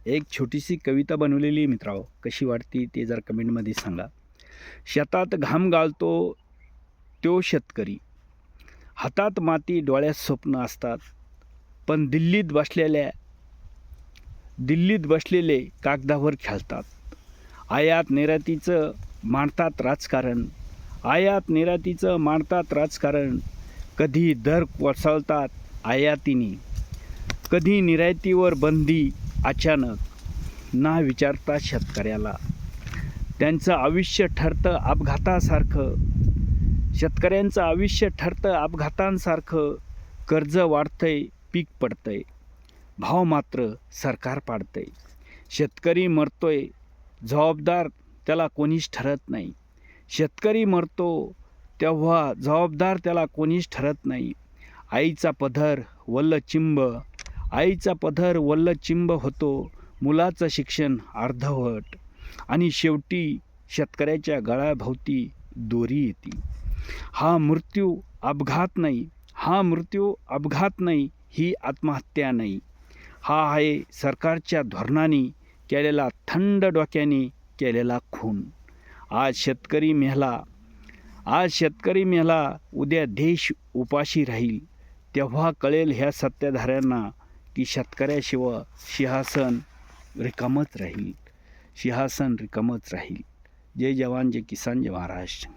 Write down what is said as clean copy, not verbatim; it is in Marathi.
एक छोटीशी कविता बनवलेली आहे मित्रांनो, कशी वाटती ते जरा कमेंटमध्ये सांगा. शेतात घाम गाळतो तो शेतकरी, हातात माती डोळ्यात स्वप्न असतात, पण दिल्लीत बसलेले कागदावर खेळतात. आयात निर्यातीचं मांडतात राजकारण, आयात निर्यातीचं मांडतात राजकारण. कधी दर कोसळतात आयातीने, कधी निर्यातीवर बंदी अचानक. ना विचारता शेतकऱ्याला त्यांचं आयुष्य ठरतं अपघातासारखं, शेतकऱ्यांचं आयुष्य ठरतं अपघातांसारखं. कर्ज वाढतंय, पीक पडतंय, भाव मात्र सरकार पाडतंय. शेतकरी मरतोय, जबाबदार त्याला कोणीच ठरत नाही. शेतकरी मरतो तेव्हा जबाबदार त्याला कोणीच ठरत नाही. आईचा पदर वल्ल चिंब होतो, मुलाचं शिक्षण अर्धवट, आणि शेवटी शेतकऱ्याच्या गळ्याभोवती दोरी येते. हा मृत्यू अपघात नाही, ही आत्महत्या नाही. हा आहे सरकारच्या धोरणांनी केलेला, थंड डोक्याने केलेला खून. आज शेतकरी मेला, उद्या देश उपाशी राहील. तेव्हा कळेल ह्या सत्ताधाऱ्यांना की शेतकऱ्याशिवाय सिंहासन रिकामच राहील. जय जवान, जय किसान, जय महाराष्ट्र.